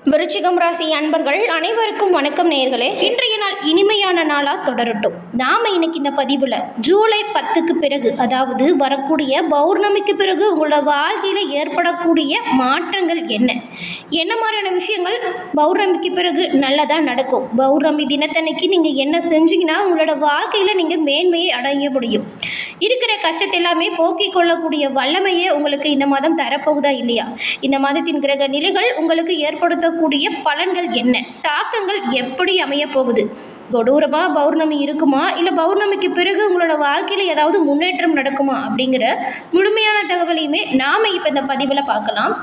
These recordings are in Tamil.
விருச்சிகம் ராசி அன்பர்கள் அனைவருக்கும் வணக்கம் நேயர்களே. இன்றைய நாள் இனிமையான நாளாக தொடரட்டும். நாம் இன்னைக்கு இந்த பதிவில் ஜூலை 10க்கு பிறகு, அதாவது வரக்கூடிய பௌர்ணமிக்கு பிறகு உங்களோட வாழ்க்கையில் ஏற்படக்கூடிய மாற்றங்கள் என்ன மாதிரியான விஷயங்கள் பௌர்ணமிக்கு பிறகு நல்லதாக நடக்கும். பௌர்ணமி தினத்தன்னைக்கு நீங்கள் என்ன செஞ்சீங்கன்னா உங்களோட வாழ்க்கையில் நீங்கள் மேன்மையை அடைய முடியும். இருக்கிற கஷ்டத்தை எல்லாமே போக்கிக் கொள்ளக்கூடிய வல்லமையே உங்களுக்கு இந்த மாதம் தரப்போகுதா இல்லையா? இந்த மாதத்தின் கிரக நிலைகள் உங்களுக்கு ஏற்படுத்தக்கூடிய பலன்கள் என்ன, தாக்கங்கள் எப்படி அமைய போகுது, கொடூரமாக பௌர்ணமி இருக்குமா இல்லை பௌர்ணமிக்கு பிறகு உங்களோட வாழ்க்கையில் ஏதாவது முன்னேற்றம் நடக்குமா அப்படிங்கிற முழுமையான தகவலையுமே நாம் இப்போ இந்த பதிவில் பார்க்கலாம்.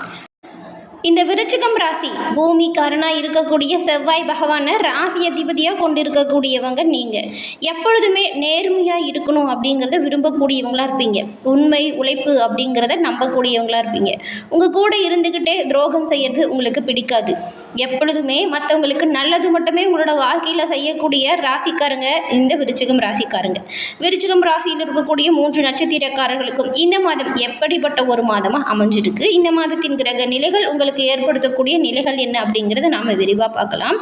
இந்த விருச்சிகம் ராசி பூமிக்காரனாக இருக்கக்கூடிய செவ்வாய் பகவானை ராசி அதிபதியாக கொண்டிருக்கக்கூடியவங்க. நீங்கள் எப்பொழுதுமே நேர்மையாக இருக்கணும் அப்படிங்கிறத விரும்பக்கூடியவங்களாக இருப்பீங்க. உண்மை உழைப்பு அப்படிங்கிறத நம்பக்கூடியவங்களாக இருப்பீங்க. உங்கள் கூட இருந்துக்கிட்டே துரோகம் செய்கிறது உங்களுக்கு பிடிக்காது. எப்பொழுதுமே மற்றவங்களுக்கு நல்லது மட்டுமே உங்களோட வாழ்க்கையில் செய்யக்கூடிய ராசிக்காரங்க இந்த விருச்சிகம் ராசிக்காரங்க. விருச்சிகம் ராசியில் இருக்கக்கூடிய 3 நட்சத்திரக்காரர்களுக்கும் இந்த மாதம் எப்படிப்பட்ட ஒரு மாதமாக அமைஞ்சிருக்கு, இந்த மாதத்தின் கிரக நிலைகள் உங்களுக்கு ஏற்படுத்தக்கூடிய நிலைகள் என்ன அப்படிங்கிறத நாம் விரிவாக பார்க்கலாம்.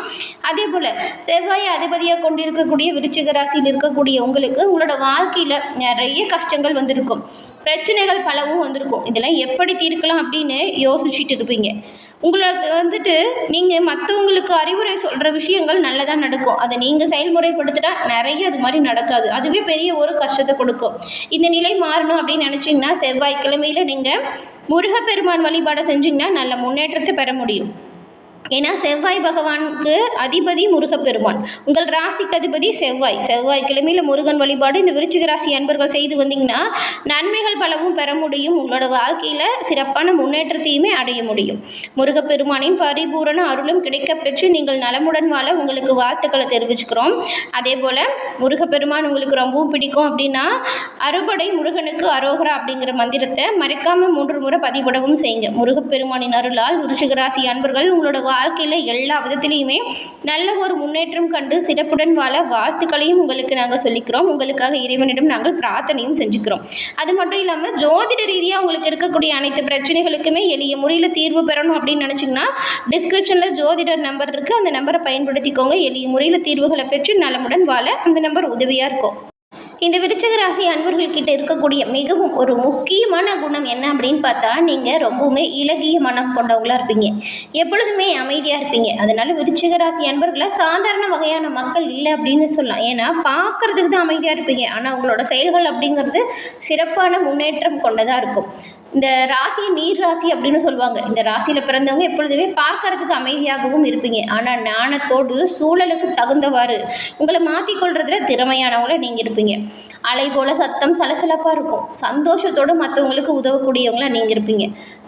அதே போல் செவ்வாய் அதிபதியாக கொண்டிருக்கக்கூடிய விருச்சிக ராசியில் இருக்கக்கூடிய உங்களுக்கு உங்களோட வாழ்க்கையில் நிறைய கஷ்டங்கள் வந்திருக்கும், பிரச்சனைகள் பலவும் வந்திருக்கும். இதெல்லாம் எப்படி தீர்க்கலாம் அப்படின்னு யோசிச்சுட்டு இருப்பீங்க. உங்களுக்கு நீங்கள் மற்றவங்களுக்கு அறிவுரை சொல்கிற விஷயங்கள் நல்லதாக நடக்கும். அதை நீங்கள் செயல்முறைப்படுத்திட்டா நிறைய அது மாதிரி நடக்காது. அதுவே பெரிய ஒரு கஷ்டத்தை கொடுக்கும். இந்த நிலை மாறணும் அப்படின்னு நினச்சிங்கன்னா செவ்வாய்க்கிழமையில் நீங்கள் முருகப்பெருமான் வழிபாடை செஞ்சிங்கன்னா நல்ல முன்னேற்றத்தை பெற முடியும். ஏன்னா செவ்வாய் பகவானுக்கு அதிபதி முருகப்பெருமான், உங்கள் ராசிக்கு அதிபதி செவ்வாய். செவ்வாய்க்கிழமையில் முருகன் வழிபாடு இந்த விருச்சிக ராசி அன்பர்கள் செய்து வந்தீங்கன்னா நன்மைகள் பலவும் பெற முடியும். உங்களோட வாழ்க்கையில் சிறப்பான முன்னேற்றத்தையுமே அடைய முடியும். முருகப்பெருமானின் பரிபூரண அருளும் கிடைக்க பெற்று நீங்கள் நலமுடன் வாழ உங்களுக்கு வாழ்த்துக்களை தெரிவிச்சுக்கிறோம். அதே போல் முருகப்பெருமான் உங்களுக்கு ரொம்பவும் பிடிக்கும் அப்படின்னா அறுபடை முருகனுக்கு அரோகரா அப்படிங்கிற மந்திரத்தை மறக்காமல் 3 முறை பதிவிடவும் செய்யுங்க. முருகப்பெருமானின் அருளால் விருச்சிக ராசி அன்பர்கள் உங்களோட வாழ்க்கையில் எல்லா விதத்திலையுமே நல்ல ஒரு முன்னேற்றம் கண்டு சிறப்புடன் வாழ வாழ்த்துக்களையும் உங்களுக்கு நாங்கள் சொல்லிக்கிறோம். உங்களுக்காக இறைவனிடம் நாங்கள் பிரார்த்தனையும் செஞ்சுக்கிறோம். அது மட்டும் இல்லாமல் ஜோதிட ரீதியாக உங்களுக்கு இருக்கக்கூடிய அனைத்து பிரச்சனைகளுக்குமே எளிய முறையில் தீர்வு பெறணும் அப்படின்னு நினச்சிங்கன்னா டிஸ்கிரிப்ஷனில் ஜோதிடர் நம்பர் இருக்குது, அந்த நம்பரை பயன்படுத்திக்கோங்க. எளிய முறையில் தீர்வுகளை பெற்று நலமுடன் வாழ அந்த நம்பர் உதவியாக இருக்கும். இந்த விருச்சிக ராசி அன்பர்கள்கிட்ட இருக்கக்கூடிய மிகவும் ஒரு முக்கியமான குணம் என்ன அப்படின்னு பார்த்தா, நீங்கள் ரொம்பவுமே இலகிய மனம் கொண்டவங்களாக இருப்பீங்க. எப்பொழுதுமே அமைதியாக இருப்பீங்க. அதனால் விருச்சிக ராசி அன்பர்களை சாதாரண வகையான மக்கள் இல்லை அப்படின்னு சொல்லலாம். ஏன்னா பார்க்குறதுக்கு தான் அமைதியாக இருப்பீங்க, ஆனால் உங்களோட செயல்கள் அப்படிங்கிறது சிறப்பான முன்னேற்றம் கொண்டதாக இருக்கும். இந்த ராசியை நீர் ராசி அப்படின்னு சொல்லுவாங்க. இந்த ராசியில் பிறந்தவங்க எப்பொழுதுமே பார்க்கறதுக்கு அமைதியாகவும் இருப்பீங்க. ஆனால் ஞானத்தோடு சூழலுக்கு தகுந்தவாறு உங்களை மாற்றிக்கொள்றதுல திறமையானவங்கள நீங்கள் இருப்பீங்க. அலை போல சத்தம் சலசலப்பாக இருக்கும். சந்தோஷத்தோடு மற்றவங்களுக்கு உதவக்கூடியவங்களாக நீங்கள் இருப்பீங்க.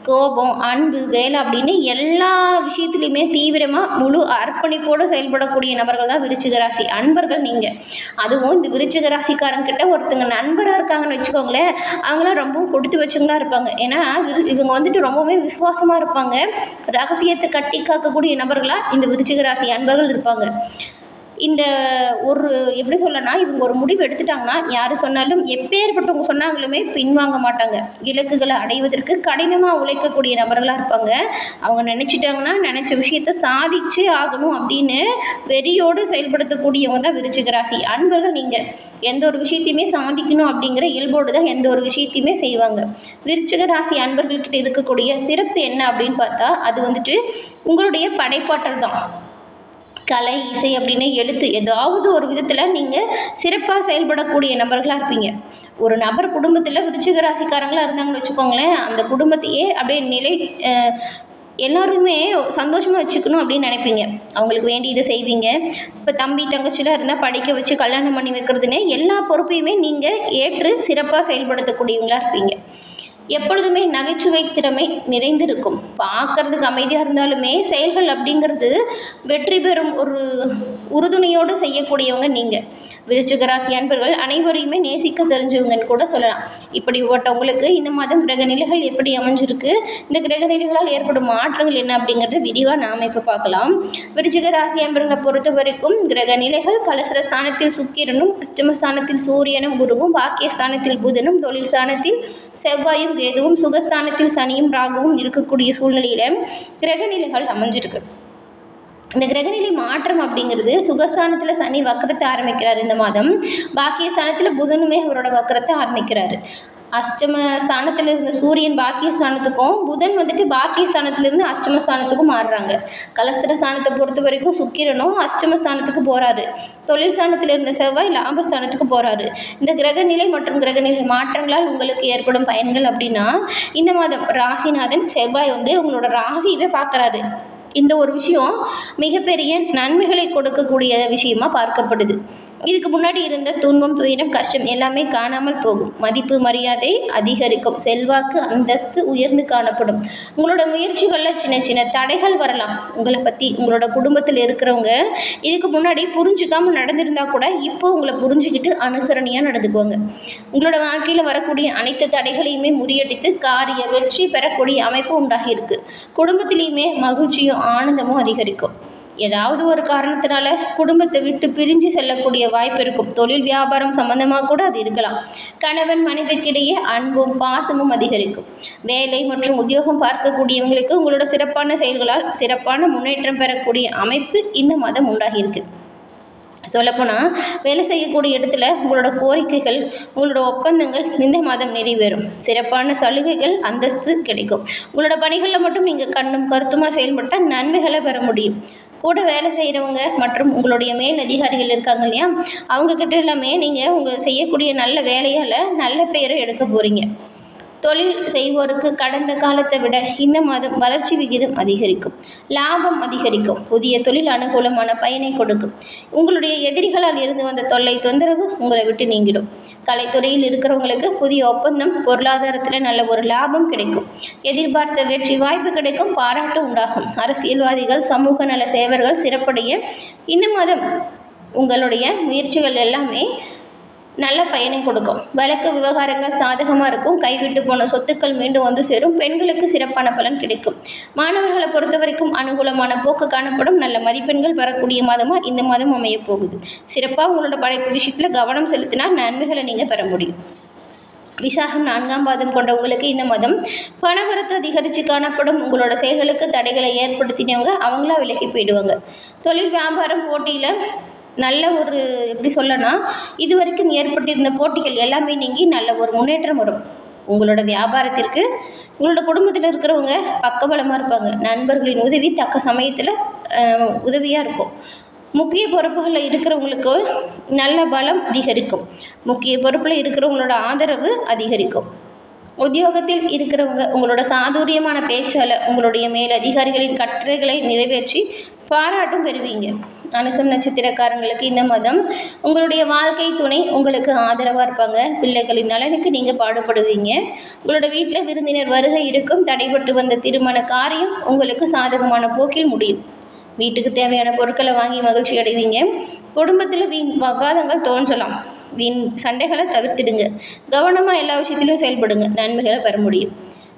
கோபம், அன்பு, வேலை அப்படின்னு எல்லா விஷயத்துலையுமே தீவிரமாக முழு அர்ப்பணிப்போடு செயல்படக்கூடிய நபர்கள் தான் விருச்சிக ராசி அன்பர்கள் நீங்கள். அதுவும் இந்த விருச்சிக ராசிக்காரங்கிட்ட ஒருத்தங்க நண்பராக இருக்காங்கன்னு வச்சுக்கோங்களேன், அவங்களாம் ரொம்பவும் கொடுத்து வச்சவங்களா இருப்பாங்க. ஏன்னா இவங்க ரொம்பவே விசுவாசமாக இருப்பாங்க. ரகசியத்தை கட்டி காக்கக்கூடிய நபர்களாக இந்த விருச்சிக ராசி அன்பர்கள் இருப்பாங்க. இந்த ஒரு எப்படி சொல்லனா, இவங்க ஒரு முடிவு எடுத்துட்டாங்கன்னா யார் சொன்னாலும் எப்பேற்பட்டவங்க சொன்னாங்களுமே பின்வாங்க மாட்டாங்க. இலக்குகளை அடைவதற்கு கடினமாக உழைக்கக்கூடிய நபர்களாக இருப்பாங்க. அவங்க நினச்சிட்டாங்கன்னா நினச்ச விஷயத்தை சாதிச்சு ஆகணும் அப்படின்னு வெறியோடு செயல்படுத்தக்கூடியவங்க தான் விருச்சிக ராசி அன்பர்கள். நீங்கள் எந்த ஒரு விஷயத்தையுமே சாதிக்கணும் அப்படிங்கிற இயல்போடு தான் எந்த ஒரு விஷயத்தையுமே செய்வாங்க. விருச்சிக ராசி அன்பர்கள்கிட்ட இருக்கக்கூடிய சிறப்பு என்ன அப்படின்னு பார்த்தா, அது உங்களுடைய படைப்பாற்றல் தான். கலை, இசை அப்படின்னு எழுத்து ஏதாவது ஒரு விதத்தில் நீங்கள் சிறப்பாக செயல்படக்கூடிய நபர்களாக இருப்பீங்க. ஒரு நபர் குடும்பத்தில் விருச்சிக ராசிக்காரங்களாக இருந்தாங்கன்னு வச்சுக்கோங்களேன், அந்த குடும்பத்தையே அப்படியே எல்லாருமே சந்தோஷமாக வச்சுக்கணும் அப்படின்னு நினைப்பீங்க. அவங்களுக்கு வேண்டி இதை செய்வீங்க. இப்போ தம்பி தங்கச்சிலாம் இருந்தால் படிக்க வச்சு கல்யாணம் பண்ணி வைக்கிறதுன்னு எல்லா பொறுப்பையுமே நீங்கள் ஏற்று சிறப்பாக செயல்படுத்தக்கூடியவங்களாக இருப்பீங்க. எப்பொழுதுமே நகைச்சுவை திறமை நிறைந்திருக்கும். பார்க்கறதுக்கு அமைதியாக இருந்தாலுமே செயல்கள் அப்படிங்கிறது வெற்றி பெறும் ஒரு உறுதுணையோடு செய்யக்கூடியவங்க நீங்கள். விருச்சிக ராசி அன்பர்கள் அனைவரையுமே நேசிக்க தெரிஞ்சவங்கன்னு கூட சொல்லலாம். இப்படிப்பட்டவங்களுக்கு இந்த மாதம் கிரக நிலைகள் எப்படி அமைஞ்சிருக்கு, இந்த கிரக நிலைகளால் ஏற்படும் மாற்றங்கள் என்ன அப்படிங்கிறத விரிவாக நாம் இப்போ பார்க்கலாம். விருச்சிக ராசி அன்பர்களை பொறுத்த வரைக்கும் கிரக நிலைகள் கலசர ஸ்தானத்தில் சுக்கிரனும், அஷ்டமஸ்தானத்தில் சூரியனும் குருவும், பாக்கியஸ்தானத்தில் புதனும், தொழில் ஸ்தானத்தில் செவ்வாயும் கேதுவும், சுகஸ்தானத்தில் சனியும் ராகுவும் இருக்கக்கூடிய சூழ்நிலையில் கிரக நிலைகள் அமைஞ்சிருக்கு. இந்த கிரகநிலை மாற்றம் அப்படிங்கிறது சுகஸ்தானத்தில் சனி வக்கரத்தை ஆரம்பிக்கிறார் இந்த மாதம். பாக்கியஸ்தானத்தில் புதனுமே அவரோட வக்கரத்தை ஆரம்பிக்கிறாரு. அஷ்டம ஸ்தானத்தில் இருந்த சூரியன் பாக்கியஸ்தானத்துக்கும் புதன் வந்துட்டு பாக்கியஸ்தானத்திலிருந்து அஷ்டமஸ்தானத்துக்கும் மாறுறாங்க. கலஸ்திரஸ்தானத்தை பொறுத்த வரைக்கும் சுக்கிரனும் அஷ்டமஸ்தானத்துக்கு போகிறாரு. தொழில் ஸ்தானத்தில் இருந்த செவ்வாய் லாபஸ்தானத்துக்கு போகிறாரு. இந்த கிரகநிலை மற்றும் கிரகநிலை மாற்றங்களால் உங்களுக்கு ஏற்படும் பயன்கள் அப்படின்னா, இந்த மாதம் ராசிநாதன் செவ்வாய் உங்களோட ராசியவே பார்க்குறாரு. இந்த ஒரு விஷயம் மிகப்பெரிய நன்மைகளை கொடுக்கக்கூடிய விஷயமா பார்க்கப்படுது. இதுக்கு முன்னாடி இருந்த துன்பம், துயரம், கஷ்டம் எல்லாமே காணாமல் போகும். மதிப்பு, மரியாதை அதிகரிக்கும். செல்வாக்கு, அந்தஸ்து உயர்ந்து காணப்படும். உங்களோட முயற்சிகளில் சின்ன சின்ன தடைகள் வரலாம். உங்களை பற்றி உங்களோட குடும்பத்தில் இருக்கிறவங்க இதுக்கு முன்னாடி புரிஞ்சுக்காமல் நடந்திருந்தால் கூட இப்போ உங்களை புரிஞ்சுக்கிட்டு அனுசரணையாக நடந்துக்குவாங்க. உங்களோட வாழ்க்கையில் வரக்கூடிய அனைத்து தடைகளையுமே முறியடித்து காரிய வெற்றி பெறக்கூடிய அமைப்பு உண்டாகியிருக்கு. குடும்பத்திலையுமே மகிழ்ச்சியும் ஆனந்தமும் அதிகரிக்கும். ஏதாவது ஒரு காரணத்தினால குடும்பத்தை விட்டு பிரிஞ்சு செல்லக்கூடிய வாய்ப்பு இருக்கும். தொழில் வியாபாரம் சம்பந்தமாக கூட அது இருக்கலாம். கணவன் மனைவிக்கிடையே அன்பும் பாசமும் அதிகரிக்கும். வேலை மற்றும் உத்தியோகம் பார்க்கக்கூடியவங்களுக்கு உங்களோட சிறப்பான செயல்களால் சிறப்பான முன்னேற்றம் பெறக்கூடிய அமைப்பு இந்த மாதம் உண்டாகியிருக்கு. சொல்லப்போனால் வேலை செய்யக்கூடிய இடத்துல உங்களோட கோரிக்கைகள், உங்களோட ஒப்பந்தங்கள் இந்த மாதம் நிறைவேறும். சிறப்பான சலுகைகள், அந்தஸ்து கிடைக்கும். உங்களோட பணிகளில் மட்டும் நீங்கள் கண்ணும் கருத்துமாக செயல்பட்டால் நன்மைகளை பெற முடியும். கூட வேலை செய்கிறவங்க மற்றும் உங்களுடைய மேல் அதிகாரிகள் இருக்காங்க இல்லையா, அவங்கக்கிட்ட எல்லாமே நீங்கள் உங்கள் செய்யக்கூடிய நல்ல வேலையால் நல்ல பெயரை எடுக்க போகிறீங்க. தொழில் செய்வோருக்கு கடந்த காலத்தை விட இந்த மாதம் வளர்ச்சி விகிதம் அதிகரிக்கும். லாபம் அதிகரிக்கும். புதிய தொழில் அனுகூலமான பயனை கொடுக்கும். உங்களுடைய எதிரிகளால் இருந்து வந்த தொல்லை, தொந்தரவு உங்களை விட்டு நீங்கிடும். கலைத்துறையில் இருக்கிறவங்களுக்கு புதிய ஒப்பந்தம், பொருளாதாரத்தில் நல்ல ஒரு லாபம் கிடைக்கும். எதிர்பார்த்த வெற்றி வாய்ப்பு கிடைக்கும். பாராட்டு உண்டாகும். அரசியல்வாதிகள், சமூக நல சேவர்கள் சிறப்படைய இந்த மாதம் உங்களுடைய முயற்சிகள் எல்லாமே நல்ல பயனை கொடுக்கும். வழக்கு விவகாரங்கள் சாதகமாக இருக்கும். கைவிட்டு போன சொத்துக்கள் மீண்டும் வந்து சேரும். பெண்களுக்கு சிறப்பான பலன் கிடைக்கும். மாணவர்களை பொறுத்த வரைக்கும் அனுகூலமான போக்கு காணப்படும். நல்ல மதிப்பெண்கள் வரக்கூடிய மாதமாக இந்த மாதம் அமைய போகுது. சிறப்பாக உங்களோட படைப்பு விஷயத்தில் கவனம் செலுத்தினா நன்மைகளை நீங்கள் பெற முடியும். விசாகம் 4ஆம் பாதம் கொண்டவங்களுக்கு இந்த மாதம் பணவரத்து அதிகரித்து காணப்படும். உங்களோட செயல்களுக்கு தடைகளை ஏற்படுத்தினவங்க அவங்களா விலகி போயிடுவாங்க. தொழில் வியாபாரம் போட்டியில் நல்ல ஒரு எப்படி சொல்லனா, இது வரைக்கும் ஏற்பட்டிருந்த போட்டிகள் எல்லாமே நீங்கி நல்ல ஒரு முன்னேற்றம் வரும். உங்களோட வியாபாரத்திற்கு உங்களோட குடும்பத்தில் இருக்கிறவங்க பக்கபலமாக இருப்பாங்க. நண்பர்களின் உதவி தக்க சமயத்தில் உதவியாக இருக்கும். முக்கிய பொறுப்புகளில் இருக்கிறவங்களுக்கு நல்ல பலம் அதிகரிக்கும். முக்கிய பொறுப்பில் இருக்கிறவங்களோட ஆதரவு அதிகரிக்கும். உத்தியோகத்தில் இருக்கிறவங்க உங்களோட சாதுரியமான பேச்சால் உங்களுடைய மேல் அதிகாரிகளின் கட்டளைகளை நிறைவேற்றி பாராட்டும் பெறுவீங்க. அனுசம் நட்சத்திரக்காரங்களுக்கு இந்த மாதம் உங்களுடைய வாழ்க்கை துணை உங்களுக்கு ஆதரவாக இருப்பாங்க. பிள்ளைகளின் நலனுக்கு நீங்கள் பாடுபடுவீங்க. உங்களோட வீட்டில் விருந்தினர் வருகை இருக்கும். தடைபட்டு வந்த திருமண காரியம் உங்களுக்கு சாதகமான போக்கில் முடியும். வீட்டுக்கு தேவையான பொருட்களை வாங்கி மகிழ்ச்சி அடைவீங்க. குடும்பத்தில் வீண் விவாதங்கள் தோன்றலாம். வீண் சண்டைகளை தவிர்த்திடுங்க. கவனமாக எல்லா விஷயத்திலும் செயல்படுங்க. நன்மைகளை பெற முடியும்.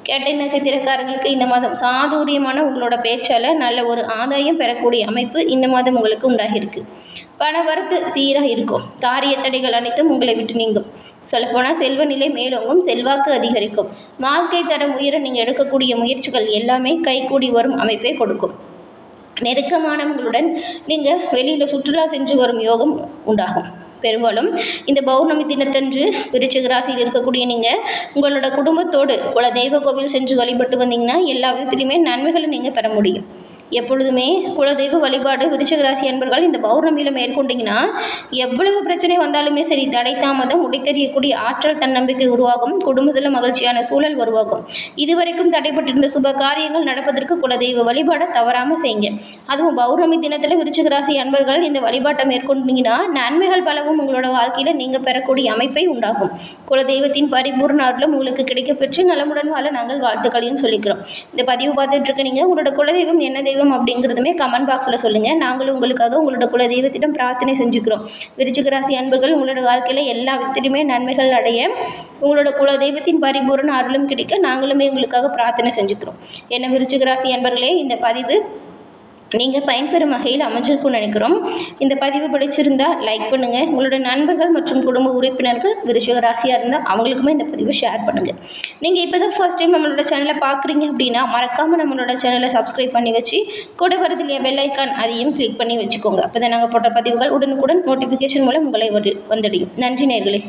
கேட்டை நட்சத்திரக்காரங்களுக்கு இந்த மாதம் சாதுரியமான உங்களோட பேச்சால் நல்ல ஒரு ஆதாயம் பெறக்கூடிய அமைப்பு இந்த மாதம் உங்களுக்கு உண்டாகியிருக்கு. பண வரத்து சீராக இருக்கும். காரிய தடைகள் அனைத்தும் உங்களை விட்டு நீங்கும். சொல்லப்போனால் செல்வ நிலை மேலோங்கும். செல்வாக்கு அதிகரிக்கும். வாழ்க்கை தரம் உயர நீங்கள் எடுக்கக்கூடிய முயற்சிகள் எல்லாமே கைகூடி வரும் அமைப்பை கொடுக்கும். நெருக்கமானவங்களுடன் நீங்கள் வெளியில் சுற்றுலா சென்று வரும் யோகம் உண்டாகும். பெரும்பாலும் இந்த பௌர்ணமி தினத்தன்று விருச்சிக ராசியில் இருக்கக்கூடிய நீங்கள் உங்களோட குடும்பத்தோடு குலதெய்வ கோவில் சென்று வழிபட்டு வந்தீங்கன்னா எல்லா விதத்துலையுமே நன்மைகளை நீங்கள் பெற முடியும். எப்பொழுதுமே குலதெய்வ வழிபாடு விருச்சிக ராசி அன்பர்கள் இந்த பௌர்ணமியில் மேற்கொண்டிங்கன்னா எவ்வளவு பிரச்சனை வந்தாலுமே சரி, தடை தாமதம் உடைத்தெறியக்கூடிய ஆற்றல், தன்னம்பிக்கை உருவாகும். குடும்பத்தில் மகிழ்ச்சியான சூழல் உருவாகும். இதுவரைக்கும் தடைப்பட்டிருந்த சுப காரியங்கள் நடப்பதற்கு குலதெய்வ வழிபாடை தவறாமல் செய்யுங்க. அதுவும் பௌர்ணமி தினத்தில் விருச்சிக ராசி அன்பர்கள் இந்த வழிபாட்டை மேற்கொண்டீங்கன்னா நன்மைகள் பலவும் உங்களோட வாழ்க்கையில் நீங்கள் பெறக்கூடிய அமைப்பை உண்டாகும். குலதெய்வத்தின் பரிபூர்ண அருளும் உங்களுக்கு கிடைக்கப்பெற்று நலமுடன் வாழ நாங்கள் வாழ்த்துக்களையும் சொல்லிக்கிறோம். இந்த பதிவு பார்த்துட்டு இருக்க நீங்கள் உங்களோட குலதெய்வம் என்ன தெய்வம் அப்படிங்கிறதுமே கமெண்ட் பாக்ஸில் சொல்லுங்கள். நாங்களும் உங்களுக்காக உங்களோட குலதெய்வத்திடம் பிரார்த்தனை செஞ்சுக்கிறோம். விருச்சிக ராசி அன்பர்கள் உங்களோட வாழ்க்கையில் எல்லா விதத்திலுமே நன்மைகள் அடைய உங்களோட குலதெய்வத்தின் பரிபூர்ண அருளும் கிடைக்க நாங்களுமே உங்களுக்காக பிரார்த்தனை செஞ்சுக்கிறோம். என்ன விருச்சிக ராசி அன்பர்களே, இந்த பதிவு நீங்கள் பயன்பெறும் வகையில் அமைஞ்சிருக்கும்னு நினைக்கிறோம். இந்த பதிவு பிடிச்சிருந்தால் லைக் பண்ணுங்கள். உங்களோட நண்பர்கள் மற்றும் குடும்ப உறுப்பினர்கள் விருச்சிக ராசியாக இருந்தால் அவங்களுக்குமே இந்த பதிவை ஷேர் பண்ணுங்கள். நீங்கள் இப்போ தான் ஃபர்ஸ்ட் டைம் நம்மளோட சேனலை பார்க்குறீங்க அப்படின்னா மறக்காமல் நம்மளோட சேனலை சப்ஸ்கிரைப் பண்ணி வச்சு கூட வருது இல்லையா பெல் ஐக்கான், அதையும் கிளிக் பண்ணி வச்சுக்கோங்க. அப்போ தான் நாங்கள் போட்ட பதிவுகள் உடனுக்குடன் நோட்டிஃபிகேஷன் மூலம் உங்களை வந்தடையும். நன்றி நேயர்களே.